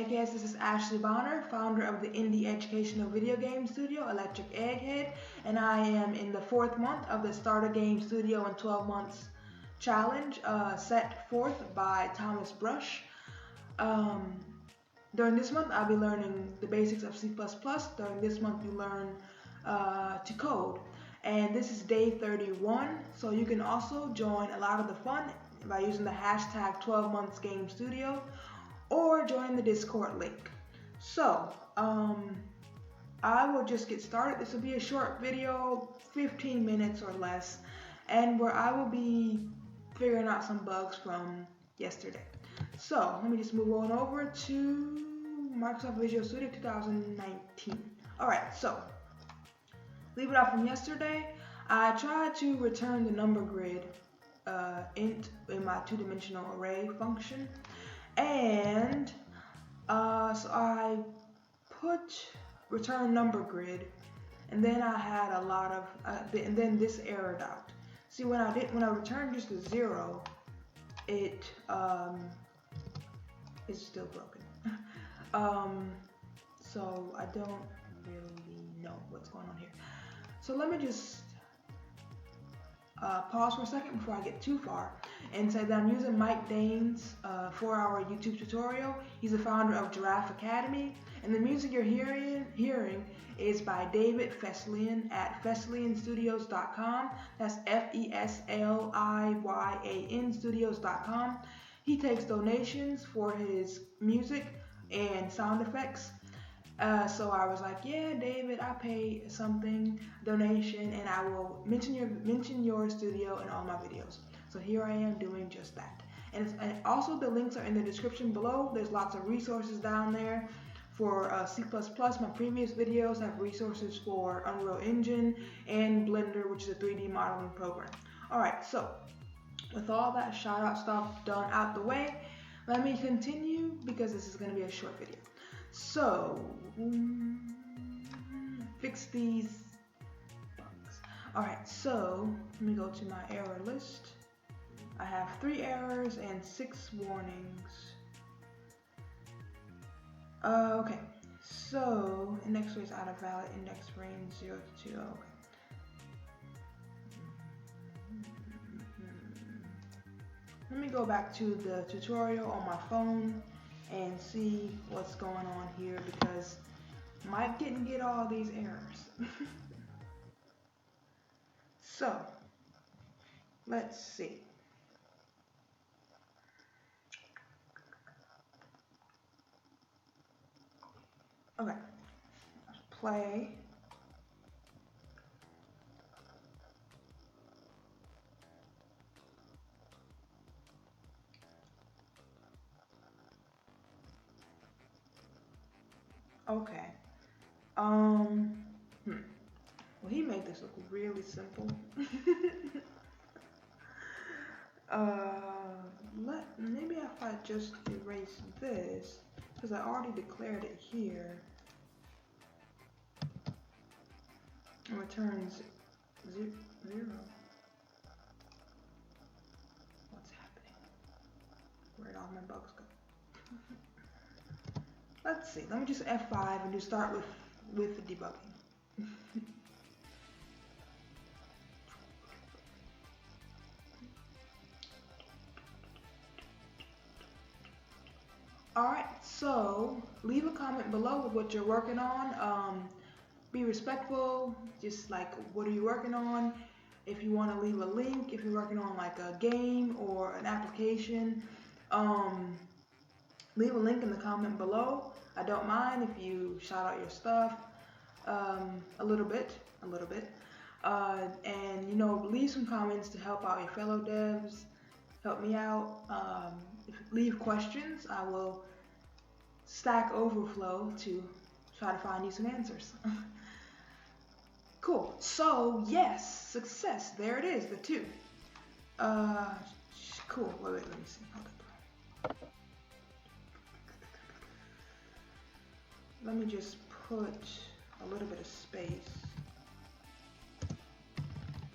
Eggheads. This is Ashleigh, founder of the indie educational video game studio Electric Egghead, and I am in the 4th month of the Start a Game Studio in 12 Months challenge set forth by Thomas Brush. During this month, I'll be learning the basics of C++. During this month, you learn to code. And this is day 31, so you can also join a lot of the fun by using the hashtag 12monthsgamestudio or join the Discord link. So, I will just get started. This will be a short video, 15 minutes or less, and where I will be figuring out some bugs from yesterday. So, let me just move on over to Microsoft Visual Studio 2019. Alright, so, leave it off from yesterday. I tried to return the number grid int in my two-dimensional array function, and so I put return number grid, and then I had a lot of and then this errored out. See, when I returned just a 0, it is still broken. So I don't really know what's going on here. So let me just pause for a second before I get too far and say that I'm using Mike Dane's 4-hour YouTube tutorial. He's the founder of Giraffe Academy, and the music you're hearing is by David Fesliyan at fesliyanstudios.com. That's Fesliyan studios.com. He takes donations for his music and sound effects. So I was like, yeah, David, I pay something donation, and I will mention your studio in all my videos. So here I am doing just that. And also the links are in the description below. There's lots of resources down there for C++. My previous videos have resources for Unreal Engine and Blender, which is a 3D modeling program. All right, so with all that shout out stuff done out the way, let me continue because this is going to be a short video. So, fix these bugs. Alright, so let me go to my error list. I have 3 errors and 6 warnings. Okay, so index is out of valid, index range 0 to 2. Okay. Let me go back to the tutorial on my phone and see what's going on here, because Mike didn't get all these errors. So, let's see. Okay, let's play. Okay. Well, he made this look really simple. Maybe if I just erase this, because I already declared it here. It returns 0. What's happening? Where'd all my bugs go? Let's see, let me just F5 and just start with the debugging. Alright, so leave a comment below with what you're working on. Be respectful, just like what are you working on. If you want to leave a link, if you're working on like a game or an application, leave a link in the comment below. I don't mind if you shout out your stuff a little bit. And you know, leave some comments to help out your fellow devs. Help me out. Leave questions. I will Stack Overflow to try to find you some answers. Cool. So yes, success. There it is, the 2. Cool. Wait, let me see. Hold up. Let me just put a little bit of space.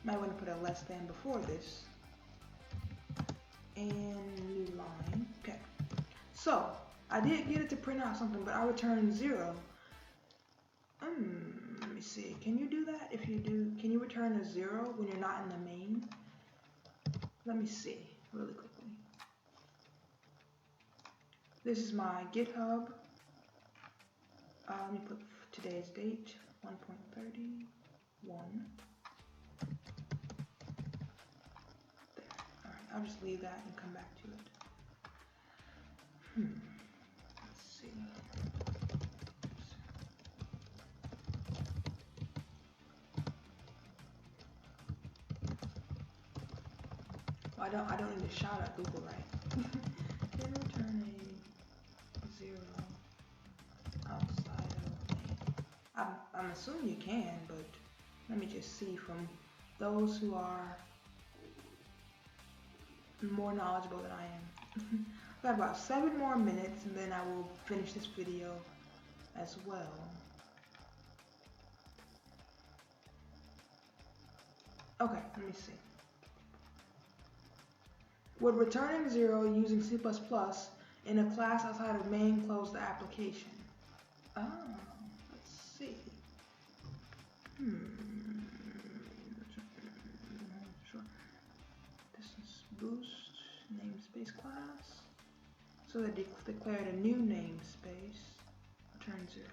Might want to put a less than before this. And new line. Okay. So I did get it to print out something, but I returned 0. Let me see. Can you do that? If you do, can you return a 0 when you're not in the main? Let me see really quickly. This is my GitHub. Let me put today's date, 1.31. There. Alright, I'll just leave that and come back to it. Let's see. Well, I don't need to shout at Google, right? Can return a 0 outside of main. I'm assuming you can, but let me just see from those who are more knowledgeable than I am. I've got about 7 more minutes and then I will finish this video as well. Okay, let me see. Would returning 0 using C++ in a class outside of main close the application? Oh, let's see. Sure. Distance boost namespace class. So they declared a new namespace. Return 0.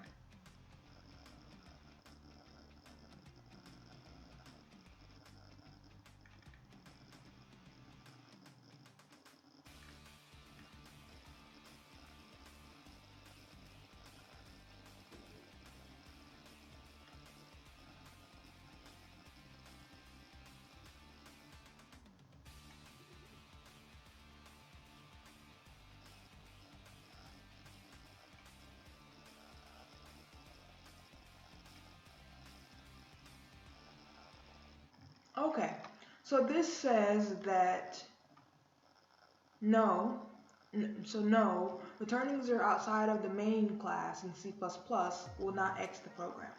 Okay, so this says that no, returning 0 outside of the main class in C++ will not X the program.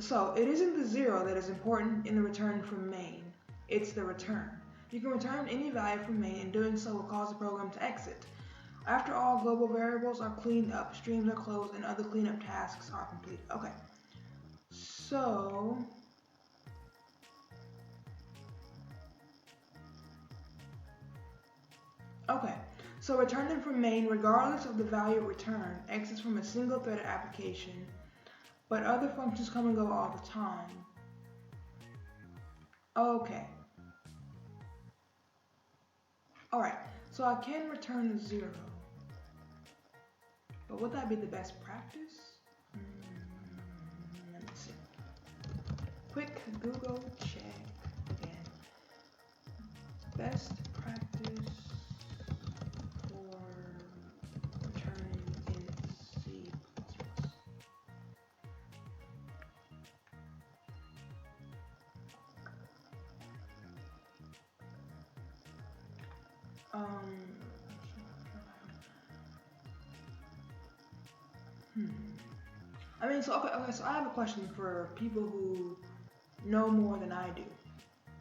So it isn't the 0 that is important in the return from main, it's the return. You can return any value from main, and doing so will cause the program to exit. After all global variables are cleaned up, streams are closed, and other cleanup tasks are completed. Okay, so returning from main, regardless of the value returned, exits from a single threaded application, but other functions come and go all the time. Okay. Alright, so I can return 0. But would that be the best practice? Let me see. Quick Google check again. Best practice for returning in C++. I mean, so okay, so I have a question for people who know more than I do,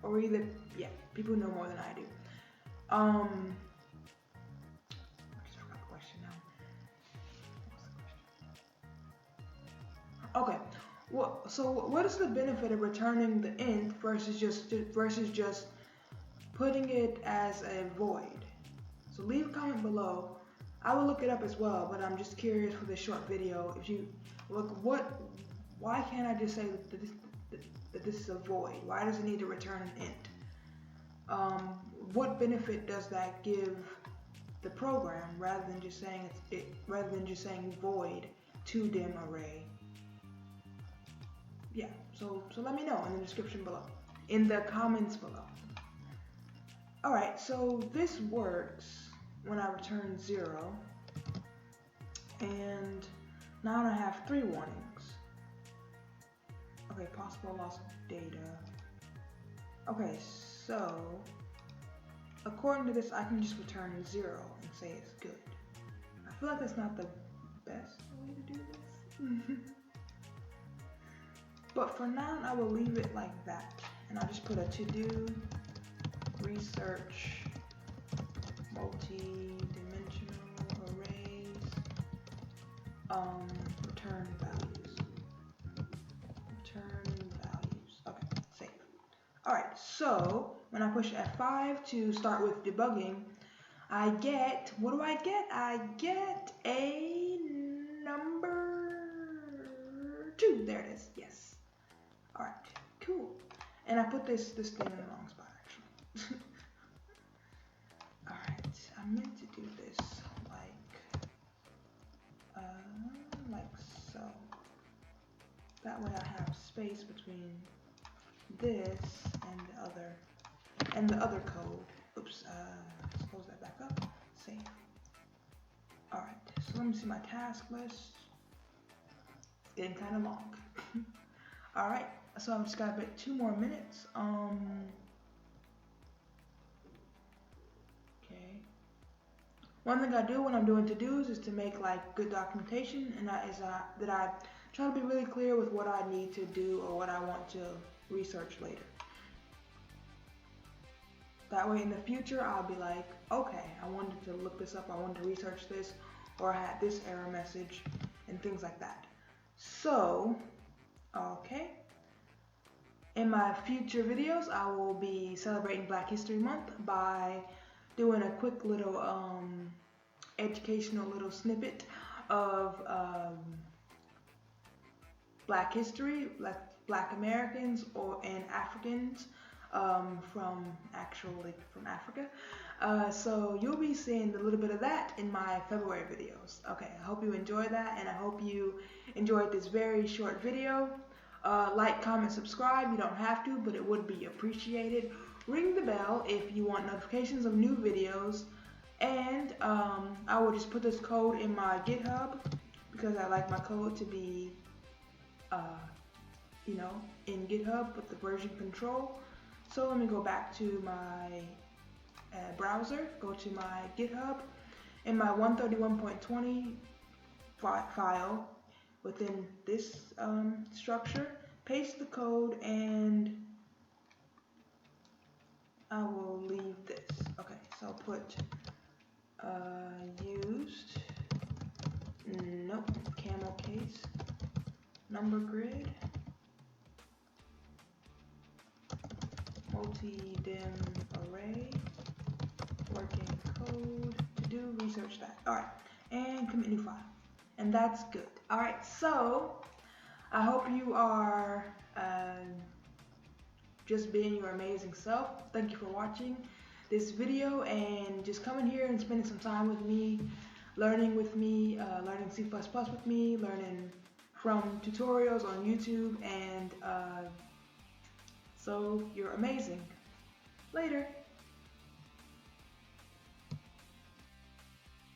or either, yeah, people who know more than I do. I just forgot the question now. Okay, well, so what is the benefit of returning the int versus just putting it as a void? So leave a comment below. I will look it up as well, but I'm just curious for this short video. If you look, why can't I just say that this is a void? Why does it need to return an int? What benefit does that give the program rather than just saying void to dim array? Yeah, so let me know in the description below, in the comments below. Alright, so this works when I return 0, and now I have 3 warnings. Okay, possible loss of data. Okay, so according to this, I can just return 0 and say it's good. I feel like that's not the best way to do this. But for now, I will leave it like that, and I'll just put a to-do research multi-dimensional arrays return values. Return values. Okay, save. Alright, so when I push F5 to start with debugging, I get, what do I get? I get a number 2. There it is. Yes. Alright, cool. And I put this thing in the wrong spot actually. Alright, I meant to do this like so. That way I have space between this and the other code. Oops, let's close that back up. Save. Alright, so let me see my task list. It's getting kind of long. Alright, so I've just got about 2 more minutes. Okay. One thing I do when I'm doing to-dos is to make like good documentation, and that I try to be really clear with what I need to do or what I want to research later. That way in the future I'll be like, okay, I wanted to look this up, I wanted to research this, or I had this error message, and things like that. So, okay. In my future videos, I will be celebrating Black History Month by doing a quick little educational little snippet of Black history, like Black Americans and Africans from Africa. So you'll be seeing a little bit of that in my February videos. Okay, I hope you enjoyed that, and I hope you enjoyed this very short video. Like, comment, subscribe. You don't have to, but it would be appreciated. Ring the bell if you want notifications of new videos. And I will just put this code in my GitHub because I like my code to be, in GitHub with the version control. So let me go back to my browser, go to my GitHub, in my 131.20 file within this structure, paste the code, and I will leave this. Okay, so I'll put used, nope, camel case, number grid, multi-dim array, working code, to do, research that. Alright, and commit new file. And that's good. Alright, so I hope you are just being your amazing self. Thank you for watching this video and just coming here and spending some time with me, learning with me, learning C++ with me, learning from tutorials on YouTube, and so you're amazing. Later.